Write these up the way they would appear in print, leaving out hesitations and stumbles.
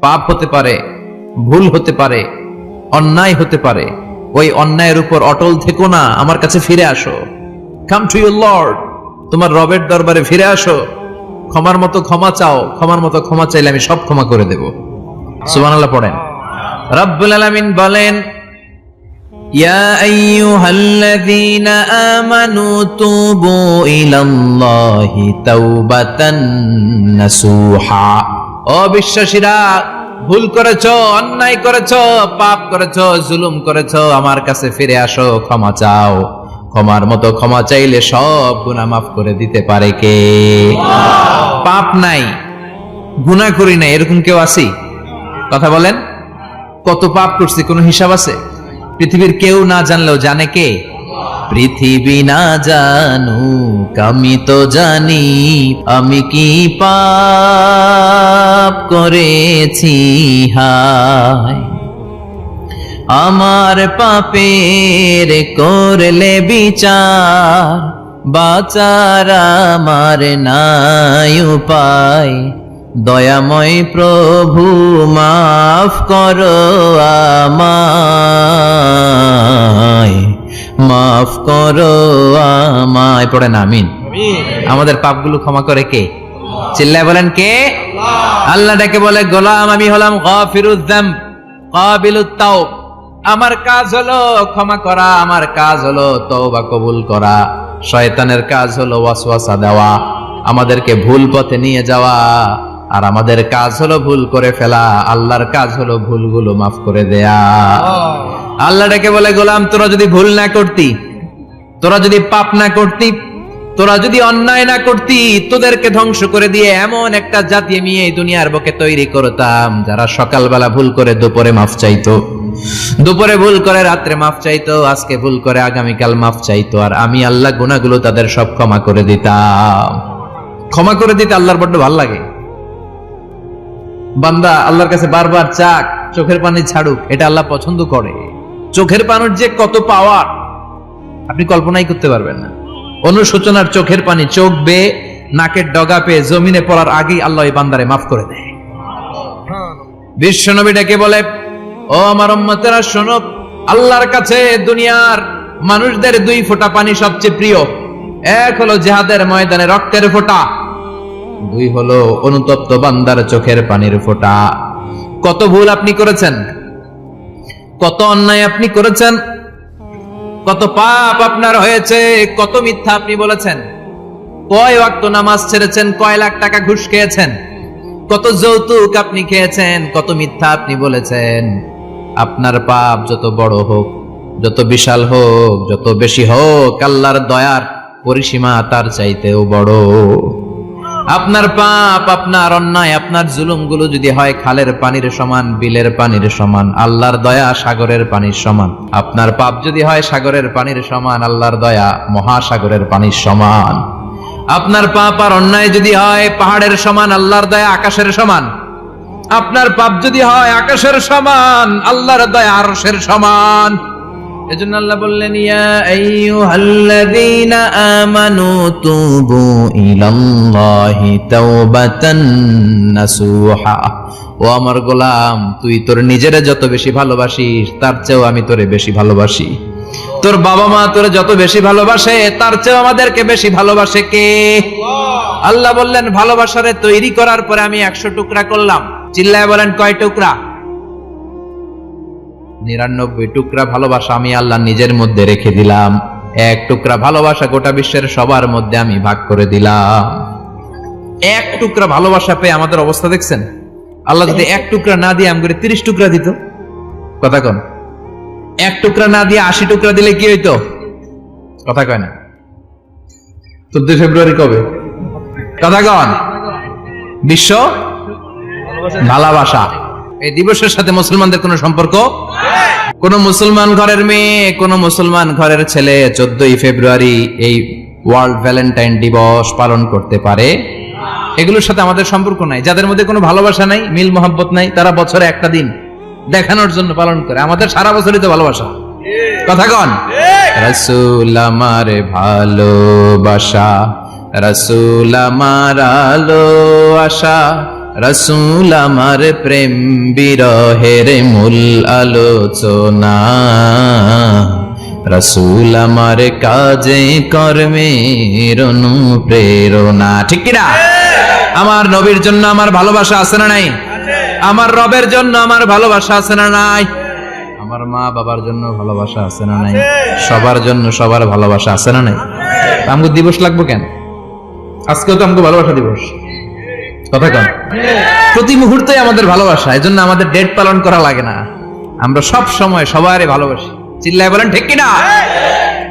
পাপ হতে পারে, ভুল হতে পারে, অন্যায় হতে পারে। ওই অন্যায়ের উপর অটল থেকো না, আমার কাছে ফিরে আসো। কাম টু ইউর লর্ড, তোমার রবের দরবারে ফিরে আসো। ক্ষমার মতো ক্ষমা চাও, ক্ষমার মতো ক্ষমা চাইলে আমি সব ক্ষমা করে দেব। সুবহানাল্লাহ পড়েন। রব্বুল আলামিন বলেন, ইয়া আইয়ুহাল্লাযীনা আমানু তুবু ইলাল্লাহি তাওবাতান নাসুহা। ও বিশ্বাসীরা, ভুল করেছো, অন্যায় করেছো, পাপ করেছো, জুলুম করেছো, আমার কাছে ফিরে আসো, ক্ষমা চাও। ক্ষমার মতো ক্ষমা চাইলে সব গুনাহ মাফ করে দিতে পারে কে? পাপ নাই, গুনাহ করি নাই, এরকম কেউ আছে? কথা বলেন। কত পাপ করছি, কোনো হিসাব আছে? পৃথিবীর কেউ না জানলেও জানে কে? পৃথিবী না জানুক আমি তো জানি, আমি কি পাপ করেছি হায়। আমার পাপের করলে বিচার, বাঁচার আমার নাই উপায়। দয়াময় প্রভু মাফ করো আমায়, মাফ করো আমায়। পড়েন আমিন। আমাদের পাপগুলো ক্ষমা করে কে? চিল্লায় বলেন কে? আল্লাহ ডেকে বলে, গোলাম আমি হলাম গাফিরুয যামব কাবিলুত তাওব। আমার কাজ হলো ক্ষমা করা, আমার কাজ হলো তওবা কবুল করা। শয়তানের কাজ হলো ওয়াসওয়াসা দেওয়া, আমাদেরকে ভুল পথে নিয়ে যাওয়া। আর আমাদের কাজ হলো ভুল করে ফেলা, আল্লাহর কাজ হলো ভুলগুলো মাফ করে দেয়া। আল্লাহ ডেকে বলে, গোলাম তোরা যদি ভুল না করতি, তোরা যদি পাপ না করতি, তোরা যদি অন্যায় না করতি, তোদেরকে ধ্বংস করে দিয়ে এমন একটা জাতি আমি এই দুনিয়ার বুকে তৈরি করতাম যারা সকালবেলা ভুল করে দুপুরে মাফ চাইতো, দুপুরে ভুল করে রাত্রে মাফ চাইতো, আজকে ভুল করে আগামীকাল মাফ চাইতো। আর আমি আল্লাহ গুনাহগুলো তাদের সব ক্ষমা করে দিতাম। ক্ষমা করে দিতে আল্লাহর বড্ড ভালো লাগে। বান্দা আল্লাহর কাছে বারবার চাক, চোখের পানি ছাড়ুক, এটা আল্লাহ পছন্দ করে। চোখের পানির যে কত পাওয়ার আপনি কল্পনাই করতে পারবেন না। অনুশোচনার চোখের পানি চোখ বেয়ে নাকের ডগা পেয়ে জমিনে পড়ার আগেই আল্লাহ এই বান্দারে মাফ করে দেয়। বিশ্বনবী ডেকে বলে, ও আমার উম্মতেরা শোনো, আল্লাহর কাছে দুনিয়ার মানুষদের দুই ফোঁটা পানি সবচেয়ে প্রিয়। এক হলো জিহাদের ময়দানে রক্তের ফোঁটা, দুই হলো অনুতপ্ত বান্দার চোখের পানির ফোঁটা। কত ভুল আপনি করেছেন, কত অন্যায় আপনি করেছেন, কত পাপ আপনার হয়েছে, কত মিথ্যা আপনি বলেছেন, কয় ওয়াক্ত নামাজ ছেড়েছেন, কয় লাখ টাকা ঘুষ খেয়েছেন, কত যৌতুক আপনি খেয়েছেন, কত মিথ্যা আপনি বলেছেন। আপনার পাপ যত বড় হোক, যত বিশাল হোক, যত বেশি হোক, আল্লাহর দয়ার পরিসীমা তার চাইতেও বড়। আপনার পাপ, আপনার অন্যায়, আপনার জুলুমগুলো যদি হয় খালের পানির সমান, বিলের পানির সমান, আল্লাহর দয়া সাগরের পানির সমান। আপনার পাপ যদি হয় সাগরের পানির সমান, আল্লাহর দয়া মহাসাগরের পানির সমান। আপনার পাপ আর অন্যায় যদি হয় পাহাড়ের সমান, আল্লাহর দয়া আকাশের সমান। আপনার পাপ যদি হয় আকাশের সমান, আল্লাহর দয়া আরশের সমান। এজন্য আল্লাহ বললেন, ইয়া আইয়ুহাল্লাযীনা আমানু তুবু ইলাল্লাহি তাওবাতান নাসুহা। ও আমার গোলাম, তুই তোর নিজেরে যত বেশি ভালোবাসিস তার চেয়েও আমি তোরে বেশি ভালোবাসি। তোর বাবা মা তোরে যত বেশি ভালোবাসে তার চেয়েও আমাদেরকে বেশি ভালোবাসে কে? আল্লাহ বললেন, ভালোবাসারে তৈরি করার পরে আমি 100 টুকরা করলাম। চিল্লায় বলেন কয় টুকরা? 99 টুকরা ভালোবাসা আমি আল্লাহ নিজের মধ্যে রেখে দিলাম। 1 টুকরা ভালোবাসা গোটা বিশ্বের সবার মধ্যে আমি ভাগ করে দিলাম। 1 টুকরা ভালোবাসা পেয়ে আমাদের অবস্থা দেখছেন? আল্লাহ যদি 1 টুকরা না দিয়ে আমাদের 30 টুকরা দিত, কথা কন, 1 টুকরা না দিয়ে 80 টুকরা দিলে কি হইতো? কথা কয় না। 14 ফেব্রুয়ারি কবে? কথা কন। বিশ্ব ভালোবাসা এই দিবসের সাথে মুসলমানদের কোন সম্পর্ক? কোন মুসলমান ঘরের মেয়ে, কোন মুসলমান ঘরের ছেলে 14 ফেব্রুয়ারি এই ওয়ার্ল্ড ভ্যালেন্টাইন দিবস পালন করতে পারে? এগুলোর সাথে আমাদের সম্পর্ক নাই। যাদের মধ্যে কোনো ভালোবাসা নাই, মিল মোহাব্বত নাই, তারা বছরে একটা দিন দেখানোর জন্য পালন করে। আমাদের সারা বছরই তো ভালোবাসা। কথা কন। রাসূল আমার ভালোবাসা, রাসূল আমার আলো আশা, রাসূল আমার প্রেম বিরহের মূল আলোচনা, রাসূল আমার কাজে কর্মের অনুপ্রেরণা। ঠিক কি না? আমার নবীর জন্য আমার ভালোবাসা আছে না নাই? আমার রবের জন্য আমার ভালোবাসা আছে না নাই? আমার মা বাবার জন্য ভালোবাসা আছে না নাই? সবার জন্য সবার ভালোবাসা আছে না নাই? আমগো দিবস লাগবো কেন? আজকেও তো আমগো ভালোবাসা দিবস, কথা কন। প্রতি মুহূর্তে আমাদের ভালোবাসা, এজন্য আমাদের ডেট পালন করা লাগে না। আমরা সব সময় সবারই ভালোবাসি। চিল্লায় বলেন ঠিক কিনা?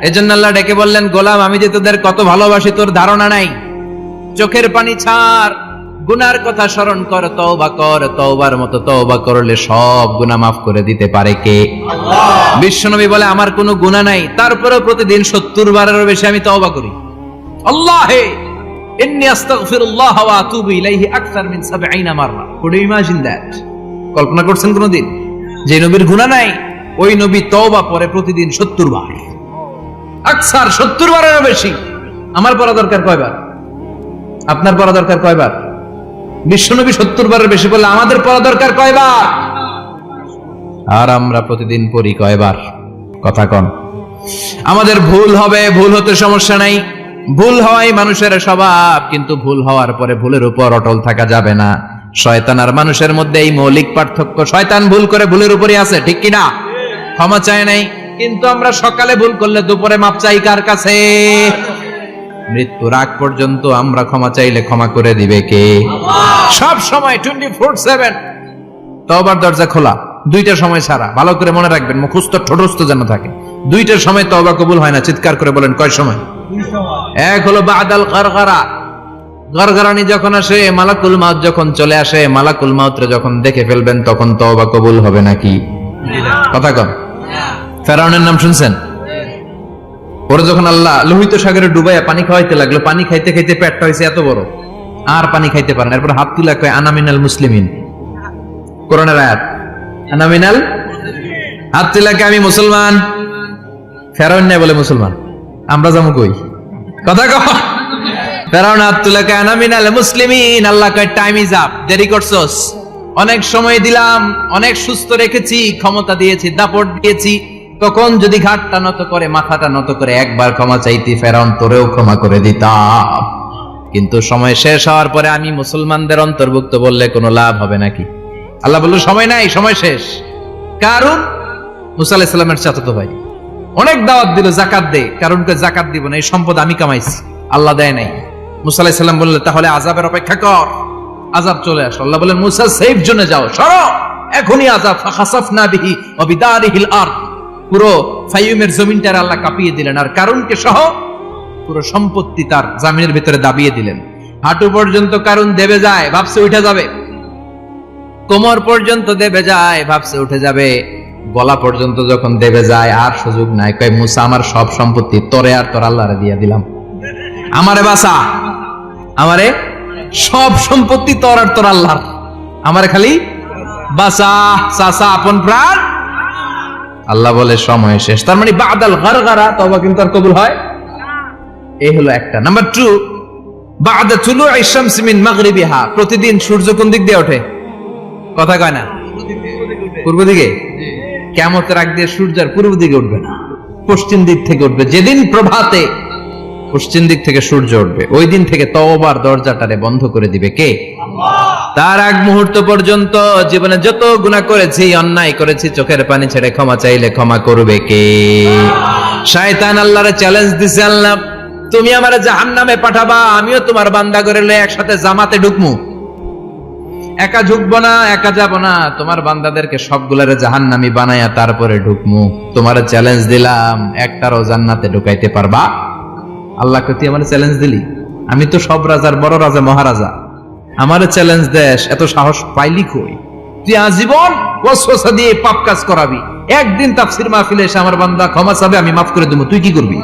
এজন্য আল্লাহ ডেকে বললেন, গোলাম আমি যে তোদের কত ভালোবাসি তোর ধারণা নাই। চোখের পানি ছাড়, গুনার কথা স্মরণ কর, তওবা কর। তওবার মতো তওবা করলে সব গুনাহ মাফ করে দিতে পারে কে? আল্লাহ। বিশ্বনবী বলে আমার কোনো গুনাহ নাই, তারপরেও প্রতিদিন 70 বারেরও বেশি আমি তওবা করি। আল্লাহে ইন্নী আস্তাগফিরুল্লাহ ওয়া আতুবু ইলাইহি আকসার মিন 70 মাররা। Could you imagine that? কল্পনা করছেন কোনদিন যে নবীর গুনাহ নাই, ওই নবী তওবা পড়ে প্রতিদিন 70 বার, আকসার 70 বারেরও বেশি। আমার পড়া দরকার কয়বার? আপনার পড়া দরকার কয়বার? বিশ্বনবী 70 বারের বেশি বললে আমাদের পড়া দরকার কয়বার? আর আমরা প্রতিদিন পড়ি কয়বার? কথা কন। আমাদের ভুল হবে, ভুল হতে সমস্যা নাই, ভুল হওয়াই মানুষের স্বভাব, কিন্তু ভুল হওয়ার পরে ভুলের উপর অটল থাকা যাবে না। শয়তান আর মানুষের মধ্যে এই মৌলিক পার্থক্য। শয়তান ভুল করে ভুলের উপরই আছে, ঠিক কি না? ক্ষমা চায় নাই, কিন্তু আমরা সকালে ভুল করলে দুপুরে মাপ চাই কার কাছে? মৃত্যুর আগ পর্যন্ত আমরা ক্ষমা চাইলে ক্ষমা করে দিবে কে? সব সময় 24/7 তওবার দরজা খোলা, দুইটা সময় ছাড়া। ভালো করে মনে রাখবেন, মুখস্থ ঠোঁটস্থ যেন থাকে। দুইটার সময় তওবা কবুল হয় না। চিৎকার করে বলেন কয় সময়? এক হলো বাদাল গারগারা, গারগারানি যখন আসে, মালাকুল মাউত যখন চলে আসে, মালাকুল মাউতরে যখন দেখে ফেলবেন তখন তওবা কবুল হবে নাকি? কথা কন। ফেরাউনের নাম শুনছেন? ওরা যখন আল্লাহ লোহিত সাগরে ডুবাইয়া পানি খাওয়াইতে লাগলো, পানি খাইতে খাইতে পেটটা হয়েছে এত বড়, আর পানি খাইতে পারেন। এরপর হাত তুলে কয় আনা মিনাল মুসলিমিন। কোরআনের আয়াত, আনা মিনাল, হাত তুলে কয় আমি মুসলমান। ফেরাউন নাই বলে মুসলমান, আমরা যাবো কই? কথা কও। ফেরাউন হাত তুলে কয় আনা মিনাল মুসলিমিন। আল্লাহ কয় টাইম ইজ আপ, দেরি করছস। অনেক সময় দিলাম, অনেক সুস্থ রেখেছি, ক্ষমতা দিয়েছি, দাপট দিয়েছি, তখন যদি ঘাটটা নত করে, মাথাটা নত করে একবার ক্ষমা চাইতি, ফেরাউন তোরেও ক্ষমা করে দিতাম। কিন্তু সময় শেষ হওয়ার পরে আমি মুসলমানদের অন্তর্ভুক্ত বললে কোনো লাভ হবে নাকি? আল্লাহ বলল সময় নাই, সময় শেষ। কারণ মুসা আলাইহিস সালামের চাচাতো ভাই অনেক দাওয়াত দিল, জাকাত দে। কারণকে জাকাত দিব না, এই সম্পদ আমি কামাইছি, আল্লাহ দেয় নাই। মুসা আলাইহিস সালাম বললেন তাহলে আযাবের অপেক্ষা কর, আযাব চলে আসে। আল্লাহ বলেন মুসা সেফ জোনে যাও, সরো, এখনই আযাব। ফাখাসাফনা বিহি ওয়া বিদারিহিল আরদ, পুরো ফাইয়ুমের জমিনটার আল্লাহ কাঁপিয়ে দিলেন, আর কারুনকে সহ পুরো সম্পত্তি তার জামিনের ভিতরে দাবিয়ে দিলেন। হাঁটু পর্যন্ত কারুন দেবে যায়, ভাবছে উঠে যাবে। কোমর পর্যন্ত দেবে যায়, ভাবছে উঠে যাবে। গলা পর্যন্ত যখন দেবে যায়, আর সুযোগ নাই। কয় মুসা আমার সব সম্পত্তি তোরে আর তোর আল্লাহরে দিয়ে দিলাম, আমারে বাঁচা, আমারে সব সম্পত্তি তোর আর তোর আল্লাহর, আমারে খালি বাঁচা, চাচা আপন প্রাণ। আল্লাহ বলে সময় শেষ। তার মানে বাদাল গারগারা তওবা কিন্তু আর কবুল হয়? এই হলো একটা। নাম্বার 2, বাদা তুলুই শামস মিন মাগরিবিহা, প্রতিদিন সূর্য কোন দিক দিয়ে ওঠে? কথা কয় না? পূর্ব দিকে। কিয়ামতের আগ দিয়ে সূর্য আর পূর্ব দিকে উঠবে না, পশ্চিম দিক থেকে উঠবে। যেদিন প্রভাতে পশ্চিম দিক থেকে সূর্য উঠবে, ওই দিন থেকে তওবার দরজাটারে বন্ধ করে দিবে কে? আল্লাহ। তার আগ মুহূর্ত পর্যন্ত জীবনে যত গুনাহ করেছি, অন্যায় করেছি, চোখের পানি ছেড়ে ক্ষমা চাইলে ক্ষমা করবে কে? শয়তান আল্লাহরে চ্যালেঞ্জ দিছে, আল্লাহ তুমি আমারে জাহান্নামে পাঠাবা, আমিও তোমার বান্দা করে লয়ে একসাথে জামাতে ঢুকমু। একা ঢুকবো না, একা যাব না, তোমার বান্দাদেরকে সবগুলারে জাহান্নামী বানায়া তারপরে ঢুকমু। তোমার চ্যালেঞ্জ দিলাম, একটারও জান্নাতে ঢুকাইতে পারবা? আল্লাহকে তুই আমার চ্যালেঞ্জ দিলি? আমি তো সব রাজার বড় রাজা, মহারাজা, আমার চ্যালেঞ্জ দেশ, এত সাহস পাইলি কই? তুই আজীবন ওয়াসওয়াসা দিয়ে পাপ কাজ করাবি, একদিন তাফসীর মাহফিলে এসে আমার বান্দা ক্ষমা চাবে, আমি মাফ করে দেবো, তুই কি করবি?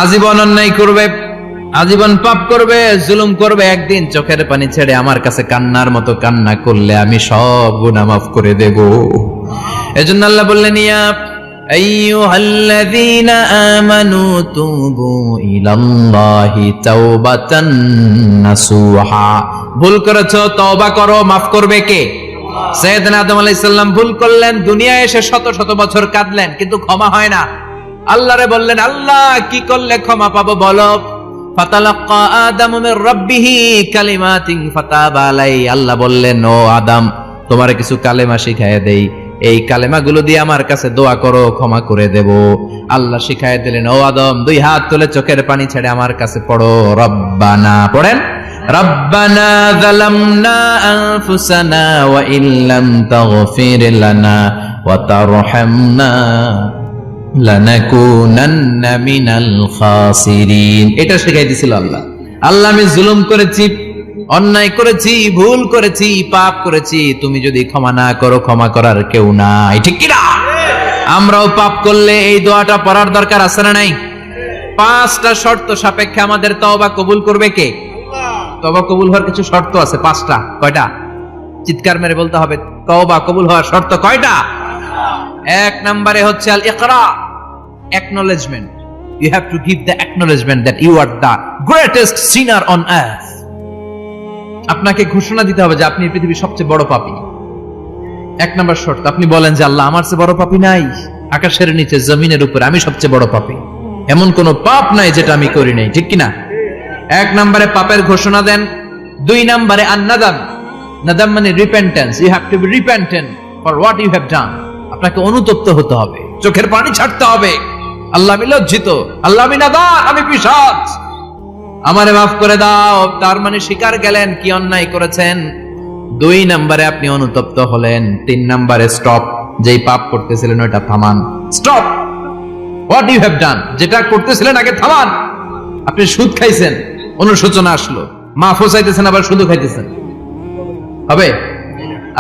আজীবন অন্যায় করবে, আজীবন পাপ করবে, জুলুম করবে, একদিন চোখের পানি ছেড়ে আমার কাছে কান্নার মতো কান্না করলে আমি সব গুনাহ মাফ করে দেব। এজন্য আল্লাহ বললেন ইয়া আইয়ুহাল্লাযীনা আমানু তুবু ইলাল্লাহি তাওবাতান নাসুহা, ভুল করেছো, তওবা করো, মাফ করবে কে? সাইয়েদনা আদম আলাইহিস সালাম ভুল করলেন, দুনিয়ায় এসে শত শত বছর কাঁদলেন, কিন্তু ক্ষমা হয় না। আল্লাহরে বললেন, আল্লাহ কি করলে ক্ষমা পাবো বলো? ফাতালাক্কা আদামু মির রাব্বিহি কালিমাতিন ফাতাবা আলাইহি। আল্লাহ বললেন, ও আদম, তোমারে কিছু কালেমা শিখাইয়া দেই, এই কালেমাগুলো দিয়ে আমার কাছে দোয়া করো, ক্ষমা করে দেব। আল্লাহ শিখাইয়া দিলেন, ও আদম, দুই হাত তুলে চোখের পানি ছেড়ে আমার কাছে পড়ো, রব্বানা, পড়েন, রব্বানা যালামনা আনফুসানা ওয়া ইল্লাম তাগফির লানা ওয়া তারহামনা লানাকুনান্না মিনাল খাসিরিন। এটা শিখাই দিয়েছিল আল্লাহ। আল্লাহ, আমি জুলুম করেছি, অন্যায় করেছি, ভুল করেছি, পাপ করেছি, তুমি যদি ক্ষমা না করো, ক্ষমা করার কেউ নাই, ঠিক কি না? আমরাও পাপ করলে এই দোয়াটা পড়ার দরকার আছে না নাই? 5টা শর্ত সাপেক্ষে আমাদের তওবা কবুল করবে কে? তওবা কবুল হওয়ার কিছু শর্ত আছে, 5টা। কয়টা? চিৎকার মেরে বলতে হবে, তওবা কবুল হওয়ার শর্ত কয়টা? 1 নম্বরে হচ্ছে আল ইকরা, acknowledgement. You have to give the acknowledgement that you are the greatest sinner on earth. আপনাকে ঘোষণা দিতে হবে যে আপনি পৃথিবীর সবচেয়ে বড় পাপী। 1 নম্বর শর্ত, আপনি বলেন যে আল্লাহ, আমার চেয়ে বড় পাপী নাই, আকাশের নিচে জমিনের উপরে আমি সবচেয়ে বড় পাপী, এমন কোন পাপ নাই যেটা আমি করি নাই, ঠিক কি না? 1 নম্বরে পাপের ঘোষণা দেন। 2 নম্বরে আন-নাদাম, নাদাম মানে repentance. You have to be repentant for what you have done. আপনাকে অনুতপ্ত হতে হবে, চোখের পানি ছাড়তে হবে, আল্লাহ আমি লজ্জিত, আল্লাহ আমি নাদান, আমি পিশাচ, আমারে মাফ করে দাও। তার মানে স্বীকার গেলেন কি অন্যায় করেছেন। 2 নম্বরে আপনি অনুতপ্ত হলেন। 3 নম্বরে স্টপ, যেই পাপ করতেছিলেন ওটা থামান, stop what you have done, যেটা করতেছিলেন আগে থামান। আপনি সুদ খাইছেন, অনুশোচনা আসলো, মাফও চাইতেছেন, আবার সুদও খাইতেছেন, হবে?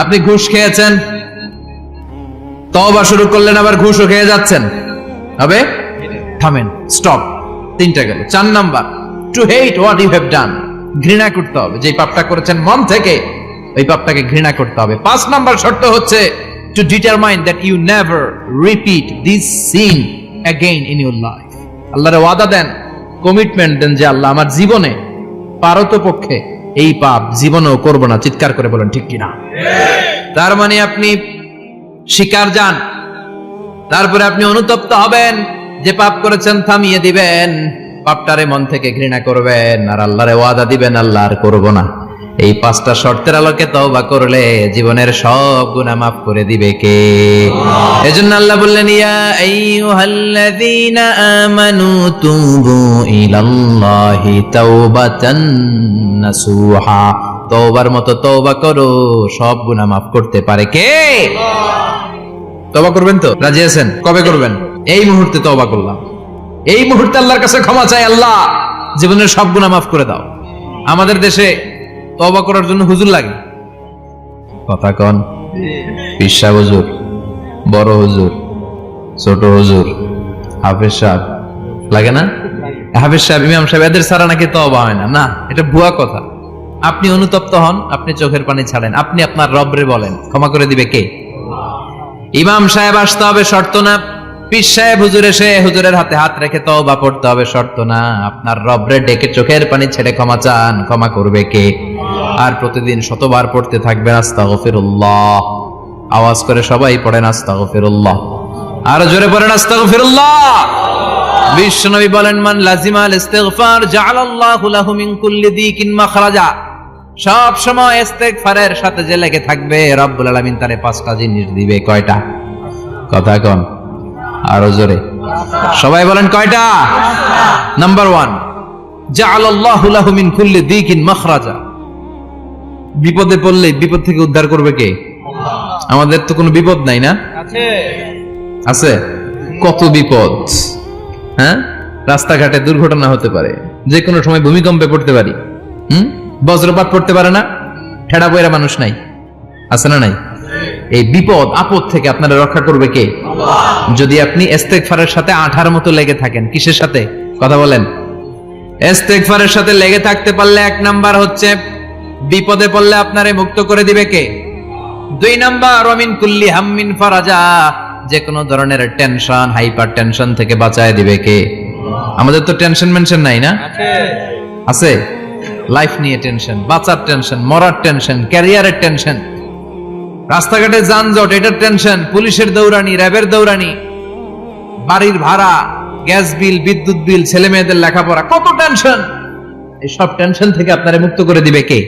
আপনি ঘুষ খেয়েছেন, তওবা শুরু করলেন, আবার ঘুষও খেয়ে যাচ্ছেন, হবে? থামেন, স্টপ। 3টা গেল। 4 number, to hate what you have done, ঘৃণা করতে হবে, যে পাপটা করেছেন মন থেকে ওই পাপটাকে ঘৃণা করতে হবে। 5 নাম্বার শর্ত হচ্ছে to determine that you never repeat this sin again in your life. আল্লাহর ওয়াদা দেন, কমিটমেন্ট দেন যে আল্লাহ, আমার জীবনে পারতপক্ষে এই পাপ জীবনেও করব না। চিৎকার করে বলেন ঠিক কিনা? তার মানে আপনি শিকার যান, তারপরে আপনি অনুতপ্ত হবেন, যে পাপ করেছেন থামিয়ে দিবেন, পাপটারে মন থেকে ঘৃণা করবেন, আর আল্লাহরে ওয়াদা দিবেন, আল্লাহ আর করব না। এই 5টা শর্তের আলোকে তওবা করলে জীবনের সব গুনাহ মাফ করে দিবে কে? এজন্য আল্লাহ বললেন, ইয়া আইয়ুহাল্লাযীনা আমানু তুবু ইলাল্লাহি তাওবাতান নাসুহা। তওবার মতো তওবা করো, সব গুনাহ মাফ করতে পারে কে? তওবা করবেন তো? রাজি আছেন? কবে করবেন? এই মুহূর্তে তওবা করলাম, এই মুহূর্তে আল্লাহর কাছে ক্ষমা চাই, আল্লাহ জীবনের সব গুনাহ মাফ করে দাও। আমাদের দেশে তওবা করার জন্য হুজুর লাগে, কথা কন, পিসা হুজুর, বড় হুজুর, ছোট হুজুর, হাফেজ সাহেব লাগে না? হাফেজ সাহেব, ইমাম সাহেব, এদের ছাড়া নাকি তওবা হয় না। না, এটা ভুয়া কথা। আপনি অনুতপ্ত হন, আপনি চোখের পানি ছাড়েন, আপনি আপনার রবরে বলেন, ক্ষমা করে দিবে কে? ইমাম সাহেব আসতে হবে, শর্ত না। পীর সাহেব হুজুর এসে হুজুরের হাতে হাত রেখে তওবা পড়তে হবে, শর্ত না। আপনার রবরে ডেকে চোখের পানি ছেড়ে ক্ষমা চান, ক্ষমা করবে কে? আর প্রতিদিন শতবার পড়তে থাকবেন আস্তাগফিরুল্লাহ। আওয়াজ করে সবাই পড়েন আস্তাগফিরুল্লাহ, আর জোরে পড়েন আস্তাগফিরুল্লাহ। বিশ্বনবী বলেন, মান লাজিমাল ইস্তিগফার জাআলাল্লাহু লাহু মিন কুল্লি দিকিন মাখরাজা। সব সময় ইস্তিগফারের সাথে যে লেগে থাকবে, রব্বুল আলামিন তারে 5টা জিনিস দিবে। কয়টা? কথা কন, আরো জোরে সবাই বলেন, কয়টা? নাম্বার 1, জাআলাল্লাহু লাহু মিন কুল্লি দিকিন মাখরাজা। বিপদে পড়লে বিপদ থেকে উদ্ধার করবে কে? আমাদের তো কোনো বিপদ নাই না? আছে। কত বিপদ, হ্যাঁ? রাস্তাঘাটে দুর্ঘটনা হতে পারে, যে কোনো সময় ভূমিকম্পে পড়তে পারি, বজ্রপাত পড়তে পারে না, ঠেড়া বইরা মানুষ নাই, আছে না নাই? এই বিপদ আপদ থেকে আপনারা রক্ষা করবে কে? যদি আপনি ইস্তেগফারের সাথে আঠার মতো লেগে থাকেন। কিসের সাথে? কথা বলেন। ইস্তেগফারের সাথে লেগে থাকতে পারলে 1 নাম্বার হচ্ছে বিপদে পড়লে আপনারে মুক্ত করে দিবে কে? 2 নাম্বার, ওমিন কুল্লি হাম্মিন ফারাজা। যে কোনো ধরনের টেনশন, হাইপার টেনশন থেকে বাঁচায় দিবে কে? আমাদের তো টেনশন মেনশন নাই না? আছে। লাইফ নিয়ে টেনশন, বাঁচার টেনশন, মরার টেনশন, ক্যারিয়ারের টেনশন, রাস্তাঘাটে যানজট এটার টেনশন, পুলিশের দৌড়ানি, র্যাবের দৌড়ানি, বাড়ির ভাড়া, গ্যাস বিল, বিদ্যুৎ বিল, ছেলে মেয়েদের লেখাপড়া, কত টেনশন। এই সব টেনশন থেকে আপনারে মুক্ত করে দিবে কে?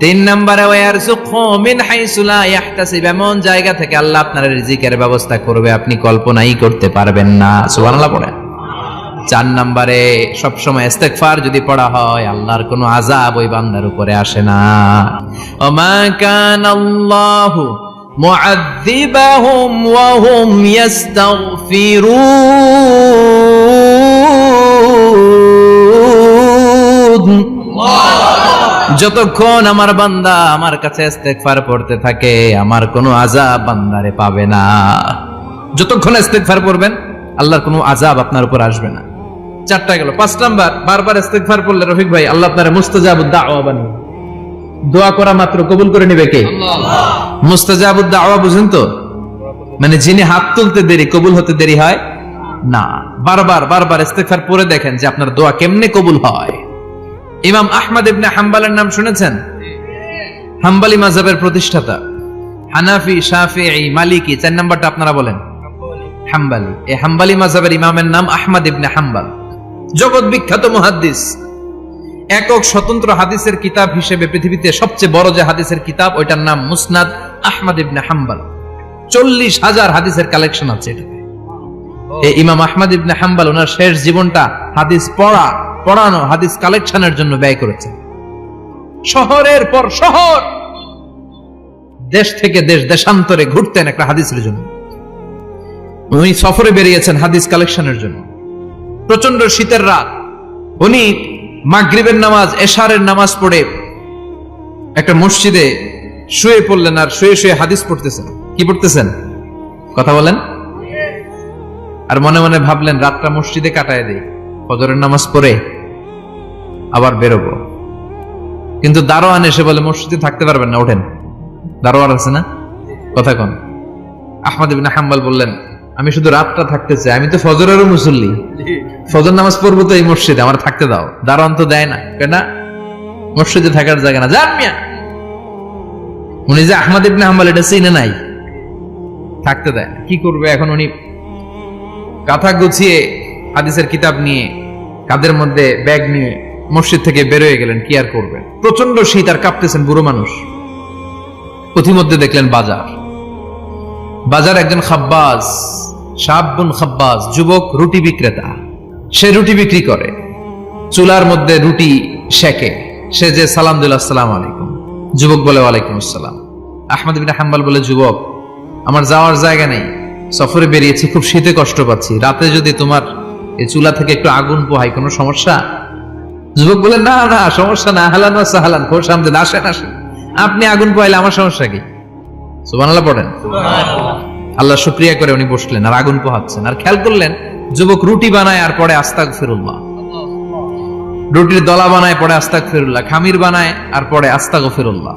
3 নম্বরে ওয়ারযুকহু মিন হাইসু লা ইয়াহতাসিব, এমন জায়গা থেকে আল্লাহ আপনার রিজিকের ব্যবস্থা করবে আপনি কল্পনাই করতে পারবেন না। সুবহানাল্লাহ পড়েন। 4 নম্বরে সবসময় ইস্তিগফার যদি পড়া হয় আল্লাহর কোনো আযাব ওই বান্দার উপরে আসে না। ওমা কানাল্লাহু মুআযযিবাহুম ওয়া হুম ইস্তাগফিরুন। যতক্ষণ আমার বান্দা আমার কাছে ইস্তিগফার পড়তে থাকে আমার কোনো আযাব বান্দারে পাবে না। যতক্ষণ ইস্তিগফার পড়বেন আল্লাহর কোনো আযাব আপনার উপর আসবে না। 4টা গেল। 5 নাম্বার, বারবার ইস্তিগফার পড়লে রফিক ভাই আল্লাহ আপনার মুস্তাজাবুদ দাওয়া বানিয়ে দোয়া করা মাত্র কবুল করে নেবে কে? আল্লাহ। মুস্তাজাবুদ দাওয়া বুঝেন তো? মানে যিনি হাত তুলতে দেরি কবুল হতে দেরি হয় না। বারবার ইস্তিগফার পড়ে দেখেন যে আপনার দোয়া কেমনে কবুল হয়। ইমাম আহমদ ইবনে হাম্বলের নাম শুনেছেন? হাম্বলি মাযহাবের প্রতিষ্ঠাতা। হানাফি, শাফিঈ, মালিকি, 4 নাম্বারটা আপনারা বলেন হাম্বলি। এই হাম্বলি মাযহাবের ইমামের নাম আহমদ ইবনে হাম্বল, জগৎ বিখ্যাত মুহাদ্দিস। একক স্বতন্ত্র হাদিসের কিতাব হিসেবে পৃথিবীতে সবচেয়ে বড় যে হাদিসের কিতাব ওইটার নাম মুসনাদ আহমদ ইবনে হাম্বল। 40,000 হাদিসের কালেকশন আছে এটাতে। এই ইমাম আহমদ ইবনে হাম্বল ওনার শেষ জীবনটা হাদিস পড়ানো, হাদিস কালেকশনের জন্য ব্যয় করেছেন। শহরের পর শহর, দেশ থেকে দেশ, দেশান্তরে ঘুরতেন একটা হাদিসের জন্য। উনি সফরে বেরিয়েছেন হাদিস কালেকশনের জন্য। প্রচন্ড শীতের রাত, উনি মাগরিবের নামাজ, এশারের নামাজ পড়ে একটা মসজিদে শুয়ে পড়লেন আর শুয়ে শুয়ে হাদিস পড়তেছেন। কি পড়তেছেন? কথা বলেন। আর মনে মনে ভাবলেন রাতটা মসজিদে কাটায় দেই, ফজরের নামাজ পড়ে আবার বেরোবো। কিন্তু দারোয়ান এসে বলে মসজিদে থাকতে পারবেন না, ওঠেন। দারোয়ান আছে না? কথা কন। আহমদ ইবনে হাম্বল বললেন আমি শুধু রাতটা থাকতে চাই, আমি তো ফজরেরও মুসল্লি, ফজর নামাজ পড়বো তো এই মসজিদে, আমার থাকতে দাও। দারোয়ান তো দেয় না, কেন? মসজিদে থাকার জায়গা না, যান মিয়া। উনি যে আহমদ ইবনে হাম্বল এটা চিনে নাই, থাকতে দেয়। কি করবে এখন? উনি কাঁথা গুছিয়ে হাদিসের কিতাব নিয়ে কাঁধের মধ্যে ব্যাগ নিয়ে মসজিদ থেকে বেরোয় গেলেন। কি আর করবেন? প্রচন্ড শীত আর কাঁপতেছেন, বুড়ো মানুষ। পথিমধ্যে দেখলেন বাজার একজন খাব্বাজ, শাবুন খাব্বাজ, যুবক রুটি বিক্রেতা। সে রুটি বিক্রি করে, চুলার মধ্যে রুটি সেকে। সে যে সালাম দিল আসসালামু আলাইকুম, যুবক বলে ওয়ালাইকুম আসসালাম। আহমদ ইবনে হাম্বল বলে যুবক আমার যাওয়ার জায়গা নেই, সফরে বেরিয়েছি, খুব শীতে কষ্ট পাচ্ছি, রাতে যদি তোমার এই চুলা থেকে একটু আগুন পোহাই কোনো সমস্যা? যুবক বলে না না সমস্যা না, আহলান ওয়া সাহলান, খোশ আমদেদ, আসেন আসেন, আপনি আগুন পোহাইলে আমার সমস্যা কি? সুবহানাল্লাহ পড়েন। আল্লাহ শুকরিয়া করে উনি বসলেন আর আগুন পোহাচ্ছেন। আর খেয়াল করলেন যুবক রুটি বানায় আর পরে আস্তাগফিরুল্লাহ, রুটির দলা বানায় পরে আস্তাগফিরুল্লাহ, খামির বানায় আর পরে আস্তাগফিরুল্লাহ,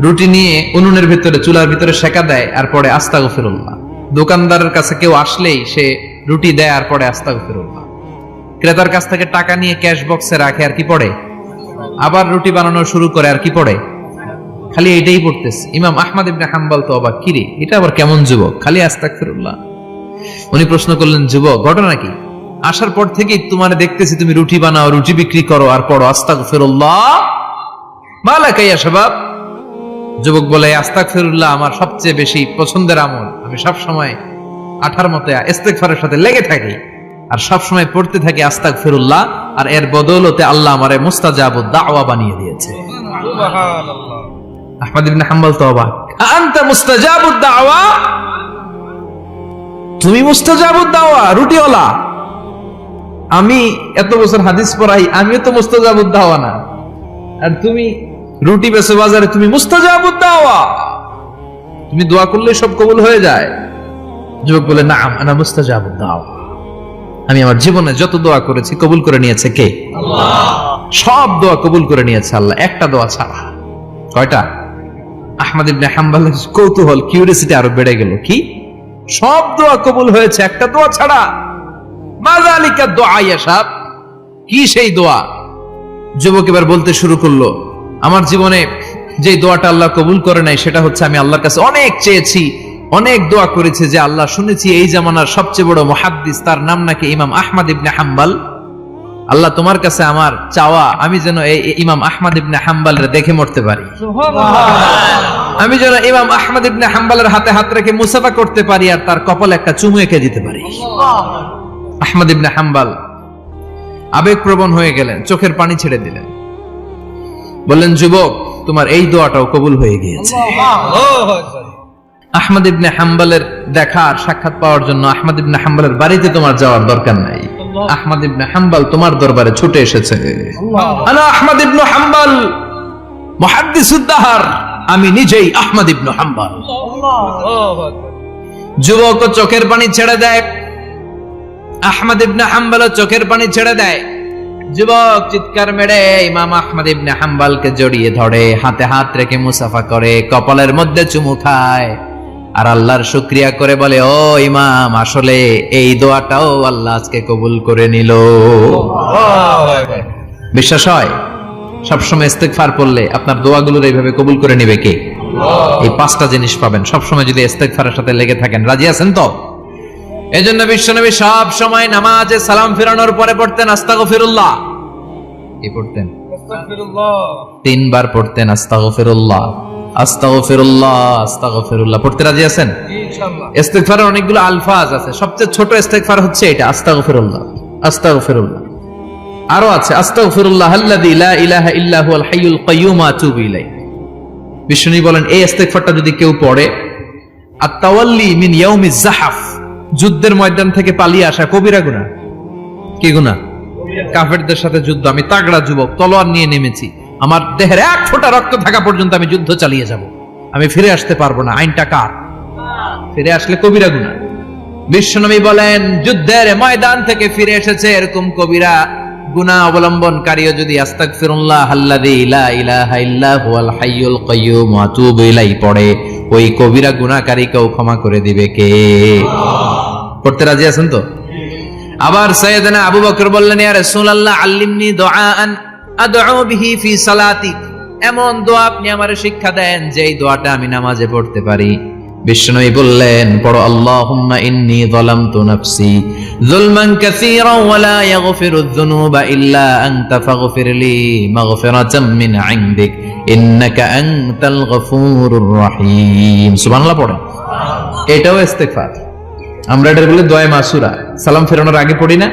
রুটি নিয়ে উনুনের ভিতরে চুলার ভিতরে সেকা দেয় আর পরে আস্তাগফিরুল্লাহ। দোকানদারের কাছে কেউ আসলেই সে রুটি দেয় আর পরে আস্তাগফিরুল্লাহ। ক্রেতার কাছ থেকে টাকা নিয়ে ক্যাশ বক্সে রাখে আর কি পড়ে? আবার রুটি বানানো শুরু করে আর কি পড়ে? খালি এটাই পড়তেছে। ইমাম আহমদ ইবনে হাম্বল তো অবাক, কিরে এটা আবার কেমন যুবক, খালি আস্তাগফিরুল্লাহ। উনি প্রশ্ন করলেন যুবক ঘটনা কি? আসার পর থেকেই তোমার দেখতেছি তুমি রুটি বানাও, রুটি বিক্রি করো আর পড়ো আস্তাগফিরুল্লাহ, মালাকা ইয়া শাবাব। যুবক বলে আস্তাগফিরুল্লাহ আমার সবচেয়ে বেশি পছন্দের আমল, আমি সব সময় আঠার মতো ইস্তিগফারের সাথে লেগে থাকি আর সব সময় পড়তে থাকি আস্তাগফিরুল্লাহ, আর এর বদৌলতে আল্লাহ আমারে মুস্তাজাবুদ দাওয়া বানিয়ে দিয়েছে। সুবহানাল্লাহ। আহমদ ইবনে হাম্বল তো অবাক, আনতা মুস্তাজাবুদ দাওয়া, তুমি মুস্তাজাবুদ দাওয়া, রুটিওয়ালা। আমি এত বছর হাদিস পড়াই, আমিও তো মুস্তাজাবুদ দাওয়া না, আর তুমি রুটি বেচো বাজারে, তুমি মুস্তাজাবুদ দাওয়া, তুমি দোয়া করলে সব কবুল হয়ে যায়। যুবক বলে নাম আনা মুস্তাজাবুদ দাওয়া, আমি আমার জীবনে যত দোয়া করেছি কবুল করে নিয়েছে কে? আল্লাহ। সব দোয়া কবুল করে নিয়েছে আল্লাহ, একটা দোয়া ছাড়া। কয়টা? আহমদ ইবনে হাম্বলের কৌতূহল, কিউরিওসিটি আরো বেড়ে গেল। কি? সব দোয়া কবুল হয়েছে একটা দোয়া ছাড়া। মাযালিকা দোয়া ইয়া সাহেব, কি সেই দোয়া? যুবক এবার বলতে শুরু করলো, আমার জীবনে যে দোয়াটা আল্লাহ কবুল করে নাই সেটা হচ্ছে আমি আল্লাহর কাছে অনেক চেয়েছি, অনেক দোয়া করেছি যে আল্লাহ, শুনেছি এই জামানার সবচেয়ে বড় মুহাদ্দিস, তার নাম নাকি ইমাম আহমদ ইবনে হাম্বল। আল্লাহ, তোমার কাছে আমার চাওয়া, আমি যেন এই ইমাম আহমদ ইবনে হাম্বলের দেখে মরতে পারি, আমি যেন ইমাম আহমদ ইবনে হাম্বলের হাতে হাত রেখে মুসাফা করতে পারি আর তার কপালে একটা চুমু এঁকে দিতে পারি। আহমদ ইবনে হাম্বল আবেগপ্রবণ হয়ে গেলেন, চোখের পানি ছেড়ে দিলেন, বললেন, যুবক, তোমার এই দোয়াটাও কবুল হয়ে গিয়েছে। আহমদ ইবনে হাম্বলের দেখা আর সাক্ষাৎ পাওয়ার জন্য আহমদ ইবনে হাম্বলের বাড়িতে তোমার যাওয়ার দরকার নাই, আহমদ ইবনে হাম্বল তোমার দরবারে ছুটে এসেছে। আনা আহমদ ইবনে হাম্বল মুহাদ্দিসুদ দাহর, আমি নিজেই আহমদ ইবনে হাম্বল। যুবক চোখের পানি ছেড়ে দেয়, আহমদ ইবনে হাম্বল চোখের পানি ছেড়ে দেয়। যুবক চিৎকার মেরে ইমাম আহমদ ইবনে হাম্বলকে জড়িয়ে ধরে, হাতে হাত রেখে মুসাফা করে, কপালের মধ্যে চুমু খায় আর আল্লাহর শুকরিয়া করে বলে, ও ইমাম, আসলে এই দোয়াটাও আল্লাহ আজকে কবুল করে নিল। বিশ্বাস হয়? সবসময় ইস্তেগফার পড়লে আপনার দোয়াগুলোর এইভাবে কবুল করে নিবে কে? এই পাঁচটা জিনিস পাবেন সবসময় যদি ইস্তেগফারের সাথে লেগে থাকেন। রাজি আছেন তো? এজন্য বিশ্বনবী সব সময় নামাজে সালাম ফিরানোর পরে পড়তেন আস্তাগফিরুল্লাহ। কি পড়তেন? আস্তাগফিরুল্লাহ। 3 বার পড়তেন আস্তাগফিরুল্লাহ, আস্তাগফিরুল্লাহ, আস্তাগফিরুল্লাহ। পড়তে রাজি আছেন? ইনশাআল্লাহ। ইস্তেগফারের অনেকগুলো আলফাজ আছে, সবচেয়ে ছোট ইস্তেগফার হচ্ছে এটা, আস্তাগফিরুল্লাহ, আস্তাগফিরুল্লাহ। আরো আছে আস্তাগফিরুল্লাহ আল্লাযী লা ইলাহা ইল্লা হুয়াল হাইয়ুল কাইয়্যুম ওয়া আতুবু ইলাইহি। বিশ্বনবী বলেন, এই ইস্তেগফারটা যদি কেউ পড়ে, আত-তাওয়াল্লি মিন ইয়াউমিজ যাহাফ, যুদ্ধের ময়দান থেকে পালিয়ে আসা কবিরা গুনাহ। কি গুনাহ? কাফেরদের সাথে যুদ্ধ, আমি তাগড়া যুবক, তলোয়ার নিয়ে নেমেছি, আমার দেহের এক ফোঁটা রক্ত থাকা পর্যন্ত আমি যুদ্ধ চালিয়ে যাব, আমি ফিরে আসতে পারবো না, আইনটা কার? ফিরে আসলে কবিরা গুনাহ। বিশ্বনবী বলেন, যুদ্ধের ময়দান থেকে ফিরে এসেছে এরকম কবিরা গুনাহ অবলম্বনকারীও যদি আস্তাগফিরুল্লাহ আল্লাযী লা ইলাহা ইল্লা হুয়াল হাইয়ুল কাইয়্যুম ওয়া আতুবু ইলাইহি পড়ে, ওই কবিরা গুনাহকারীকেও ক্ষমা করে দিবে কে? পড়তে রাজি আছেন তো? আবার সাইয়েদনা আবু বকর বললেন, ইয়া রাসূলুল্লাহ আল্লিমনি দুআআন আদউ বিহি ফি সালাতি, এমন দোয়া আপনি আমারে শিক্ষা দেন যে এই দোয়াটা আমি নামাজে পড়তে পারি। বিশ্বনবী বললেন, পড়ো, আল্লাহুম্মা ইন্নী যালামতু নাফসি যুলমান কাসীরান ওয়া লা ইয়াগফিরুয যুনুবা ইল্লা আনতা ফাগফিরলি মাগফিরাতাম মিন ইনদিক ইন্নাকা আনতাল গফুরুর রহিম। সুবহানাল্লাহ পড়েন। এটাও ইস্তেগফার। আমরা এটার বলে দোয়া মাসুরা, সালাম ফেরানোর আগে পড়ি না?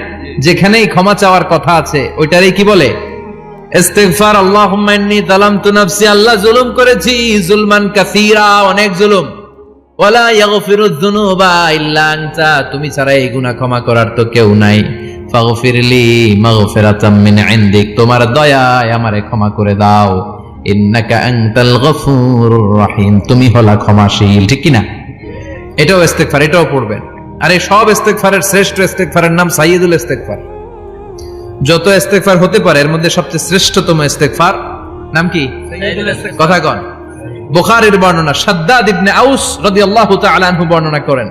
যেখানেই ক্ষমা চাওয়ার কথা আছে ওইটারই কি বলে? ইস্তেগফার। আল্লাহুম্মা ইন্নী যালামতু নাফসি, আল্লাহ জুলুম করেছি, যুলমান কাসীরা, অনেক জুলুম, ওয়ালা ইয়াগফিরুয যুনুবা ইল্লা আনতা, তুমি ছাড়া এই গুনাহ ক্ষমা করার তো কেউ নাই, ফাগফিরলি মাগফিরাতাম মিন ইনদিক, তোমার দয়ায় আমারে ক্ষমা করে দাও, ইন্নাকা আনতাল গফুরুর রহিম, তুমি হলা ক্ষমাশীল। ঠিক কি না? এটাও ইস্তেগফার, এটাও পড়বেন। আর এই সব ইস্তেগফারের শ্রেষ্ঠ ইস্তেগফারের নাম সাইয়্যিদুল ইস্তেগফার। যত ইস্তেগফার হতে পারে এর মধ্যে সবচেয়ে শ্রেষ্ঠতম ইস্তেগফার নাম কি? সাইয়্যিদুল ইস্তেগফার। কথা কন। বুখারীর বর্ণনা, শাদ্দাদ ইবনে আউস রাদিয়াল্লাহু তাআলা আনহু বর্ণনা করেন,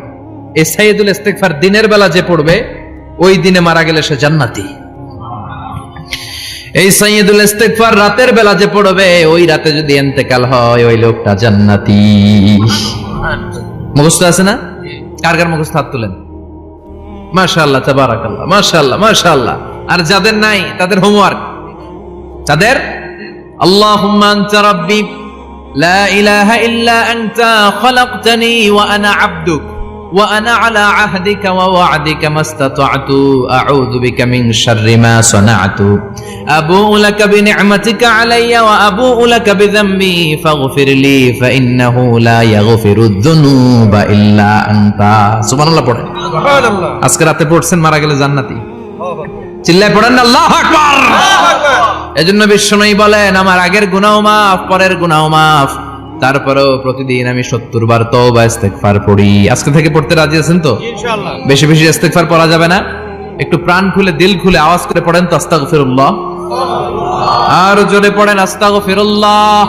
এই সাইয়্যিদুল ইস্তেগফার দিনের বেলা যে পড়বে ওই দিনে মারা গেলে সে জান্নাতি। এই সাইয়্যিদুল ইস্তেগফার রাতের বেলা যে পড়বে ওই রাতে যদি ইন্তেকাল হয় ওই লোকটা জান্নাতি। মুখস্থ আছে না? কার কার মুখস্থ? হাত তুলেন। মাশাআল্লাহ, তাবারাকাল্লাহ, মাশাআল্লাহ, মাশাআল্লাহ। আর যাদের নাই তাদের হোমওয়ার্ক, তাদের আল্লাহুম্মা আনতা রাব্বি লা ইলাহা ইল্লা আনতা খালাকতানি ওয়া আনা আবদুক ওয়া আনা আলা আহদিকা ওয়া ওয়া'দিকা মাস্তাতা'তু আউযু বিকা মিন শাররি মা সানা'তু আবুউ লাকা বিনি'মাতিকা আলাইয়া ওয়া আবুউ লাকা বিযামবি ফাগফিরলি ফাইন্নাহু লা ইয়াগফিরুয যুনুবা ইল্লা আনতা। সুবহানাল্লাহ পড়েন। সুবহানাল্লাহ। আজকে রাতে পড়ছেন, মারা গেলে জান্নাতি। চিল্লায় পড়েন না আল্লাহু আকবার। এজন্য বিশ্বনবী বলেন, আমার আগের গুনাহ মাফ, পরের গুনাহ মাফ, তারপরেও প্রতিদিন আমি 70 বার তওবা ইস্তেগফার পড়ি। আজকে থেকে পড়তে রাজি আছেন তো? ইনশাআল্লাহ। বেশি বেশি ইস্তেগফার পড়া যাবে না? একটু প্রাণ খুলে, দিল খুলে আওয়াজ করে পড়েন তো আস্তাগফিরুল্লাহ। আর জোরে পড়েন আস্তাগফিরুল্লাহ।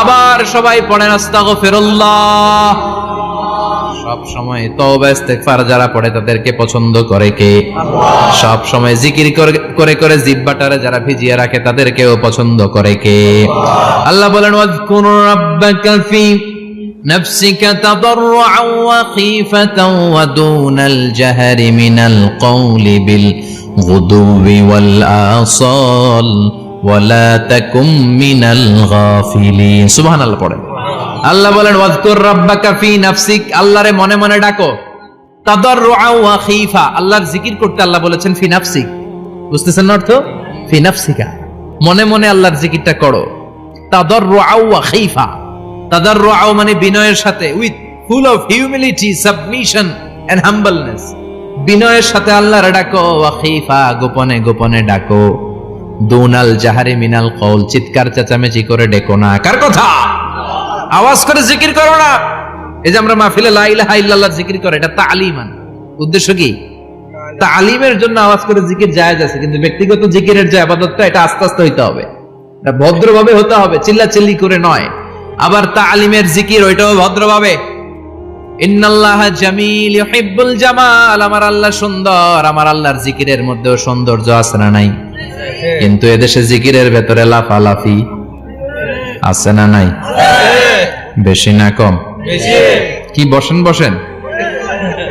আবার সবাই পড়েন আস্তাগফিরুল্লাহ। সব সময় তওবা ইস্তেগফার যারা পড়ে তাদেরকে পছন্দ করে কে? সব সময় জিকির করে করে জিহ্বাটারে যারা ভিজিয়ে রাখে তাদেরকেও পছন্দ করে কে? আল্লাহ বলেন ওয়াজকুর রাব্বাকা ফি নাফসিকা তাদাররুআন ওয়া খীফাতান ওয়া দুনাল জাহরি মিনাল কওলি বিল গুদুবি ওয়াল আসাল ওয়ালা তাকুম মিনাল গাফিলিন। সুবহানাল্লাহ পড়েন। আল্লাহ বলেন ওয়াজকুর রাব্বাকা ফি নাফসিক, আল্লাহরে মনে মনে ডাকো। তাদাররুআ ওয়া খীফা, আল্লাহর জিকির করতে আল্লাহ বলেছেন ফি নাফসিক। বুঝতেছেন না অর্থ? ফি নাফসিকা, মনে মনে আল্লাহর জিকিরটা করো। তাদাররুআ ওয়া খীফা, তাদাররুআ মানে বিনয়ের সাথে, with full of humility, submission and humbleness. বিনয়ের সাথে আল্লাহরে ডাকো। ওয়া খীফা, গোপনে গোপনে ডাকো। দুনাল জাহারি মিনাল কওল, চিৎকার চেঁচামেচি করে ডেকো না। কার কথা? আওয়াজ করে জিকির করো না। এই যে আমরা মাহফিলে লা ইলাহা ইল্লাল্লাহ জিকির করে, এটা তালিমান। উদ্দেশ্য কি? তালিমের জন্য আওয়াজ করে জিকির জায়েজ আছে, কিন্তু ব্যক্তিগত জিকিরের যে ইবাদতটা, এটা আস্তে আস্তে হইতে হবে, এটা ভদ্রভাবে হতে হবে, চিল্লাচিল্লি করে নয়। আবার তালিমের জিকির ওইটাও ভদ্রভাবে। ইন্নাল্লাহা জামিল ইউহিব্বুল জামাল, আমার আল্লাহ সুন্দর, আমার আল্লাহর জিকিরের মধ্যেও সৌন্দর্য আছে না নাই? কিন্তু এদেশে জিকিরের ভেতরে লাফালাফি আছে না নাই? বেশি না কম? কি বসেন বসেন,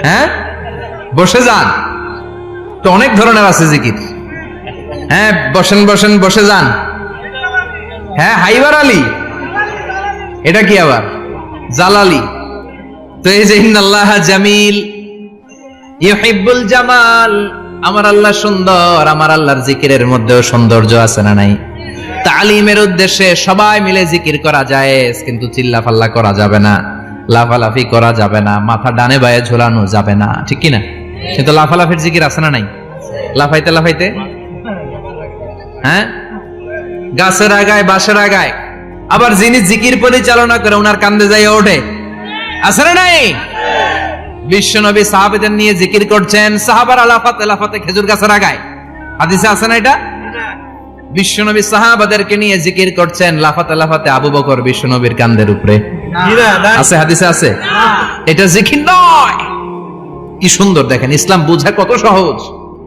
হ্যাঁ বসে যান তো, অনেক ধরনের আছে জিকির। হ্যাঁ বসেন বসেন, বসে যান। হ্যাঁ হাইবার আলী, এটা কি আবার জালালি? তো এই যে ইন্নাল্লাহা জামিল ইউহিব্বুল জামাল, আমার আল্লাহ সুন্দর, আমার আল্লাহর জিকিরের মধ্যেও সৌন্দর্য আছে না নাই? তালিমের উদ্দেশ্যে সবাই মিলে জিকির করা যায়, কিন্তু চিল্লাফাল্লা করা যাবে না, লাফালাফি করা যাবে না, মাথা ডানে বায়ে ঝোলানো যাবে না, ঠিক কি না? কিন্তু লাফালাফির জিকির আছে না নাই? লাফাইতে লাফাইতে, হ্যাঁ গাছের আগায় বাঁশের আগায়। আবার যিনি জিকির পরিচালনা করে ওনার কান্দে যাই ওঠে, আছে না নাই? বিশ্বনবী সাহাবাদের নিয়ে জিকির করছেন, সাহাবারা লাফাতে লাফাতে খেজুর গাছের আগায়। হাদিসে আছে না এটা? বিশ্বনবী সাহাবাদেরকে নিয়ে জিকির করছেন, লাফাতে লাফাতে আবু বকর বিশ্বনবীর কান্দের উপরে। আছে হাদিসে আছে? এটা জিকির নয়। কি সুন্দর দেখেন, ইসলাম বোঝা কত সহজ।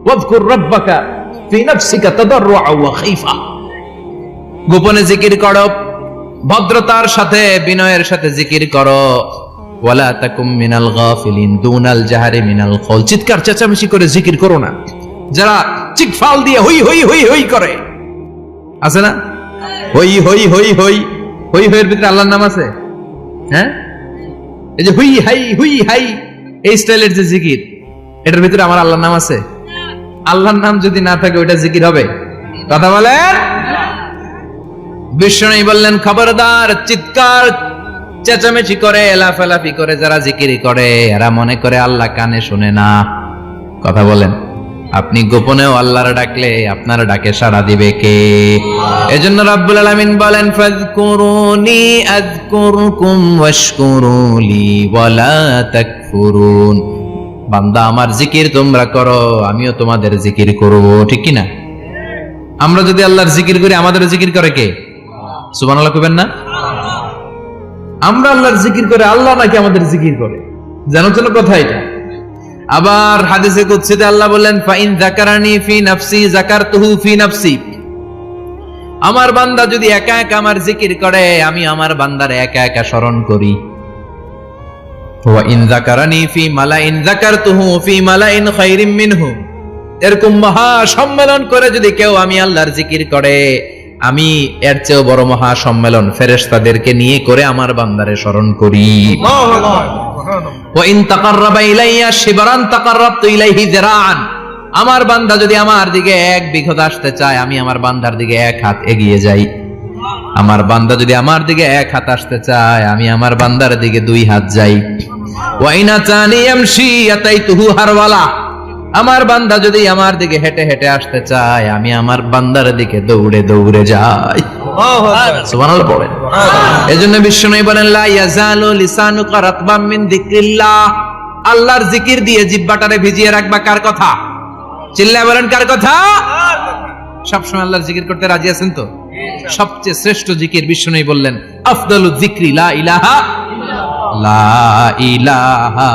ওয়াজকুর রাব্বাকা ফি নাফসিকা তাদাররুআ ওয়া খীফা, গোপনে জিকির করো, ভদ্রতার সাথে বিনয়ের সাথে জিকির করো। ওয়ালা তাকুম মিনাল গাফিলিন, দুনাল জাহারি মিনাল কওল, চিৎকার চেঁচামেচি করে জিকির করো না। যারা চিকফাল দিয়ে হই হই হই হই করে, আছে না? হই হই হই হই হই হইয়ের ভিতরে আল্লাহর নাম আছে। হ্যাঁ এই যে হুই হাই হুই হাই, এই স্টাইলের যে জিকির, এটার ভিতরে আমার আল্লাহর নাম আছে? আল্লাহর নাম যদি না থাকে ওইটা জিকির হবে? কথা বলেন। বিষ্ণু বললেন খবরদার, চিৎকার চেঁচামেচি করে লাফালাফি করে যারা জিকির করে, এরা মনে করে আল্লাহ কানে শুনে না। কথা বলেন। আপনি গোপনেও আল্লাহর ডাকলে আপনার ডাকে সাড়া দিবে কে? এজন্য রাব্বুল আলামিন বলেন ফাযকুরুনি আযকুরকুম ওয়াশকুরুলি ওয়ালা তাকফুরুন। বান্দা আমার জিকির তোমরা করো, আমিও তোমাদের জিকির করব, ঠিক কি না? আমরা যদি আল্লাহর জিকির করি, আমাদের জিকির করে কে? সুবহানাল্লাহ কইবেন না? আমরা আল্লাহর জিকির করে, আল্লাহ নাকি আমাদের জিকির করে? জানো তো কথা এটা। আবার হাদিসে কুদসিতে আল্লাহ বলেন ফাইন যাকারানি ফি নাফসি যাকারতুহু ফি নাফসি, আমার বান্দা যদি একা একা আমার জিকির করে, আমি আমার বান্দারে একা একা স্মরণ করি। ওয়া ইন যাকারানি ফি মালাইন যাকারতুহু ফি মালাইন খায়রিম মিনহু, এরকম মহা সম্মেলন করে যদি কেউ আমি আল্লাহর জিকির করে, আমি এর চেয়েও বড় মহা সম্মেলন ফেরেশতাদেরকে নিয়ে করে আমার বান্দারে স্মরণ করি। ওয়া ইন তাকাররাবা ইলাইয়া শিবরান তাকাররাবতু ইলাইহি যিরাআন, আমার বান্দা যদি আমার দিকে এক বিঘত আসতে চায়, আমি আমার বান্দার দিকে এক হাত এগিয়ে যাই। আমার বান্দা যদি আমার দিকে এক হাত আসতে চায়, আমি আমার বান্দার দিকে দুই হাত যাই। ওয়া ইন আতানি ইয়ামশি আতাইতুহু হারওয়ালা, আমার বান্দা যদি আমার দিকে হেঁটে হেঁটে আসতে চায়, আমি আমার বান্দার দিকে দৌড়ে দৌড়ে যাই। সুবহানাল্লাহ পড়েন। এজন্য বিশ্বনবী বলেন লা ইয়াজালু লিসানুকা রাতবাম মিন যিকরিল্লাহ, আল্লাহর জিকির দিয়ে জিহ্বাটারে ভিজিয়ে রাখবা। কার কথা? চিল্লায় বলেন কার কথা? সবসময় আল্লাহর জিকির করতে রাজি আছেন তো? সবচেয়ে শ্রেষ্ঠ জিকির বিশ্বনবী বললেন আফদালু যিকরি লা ইলাহা লা ইলাহা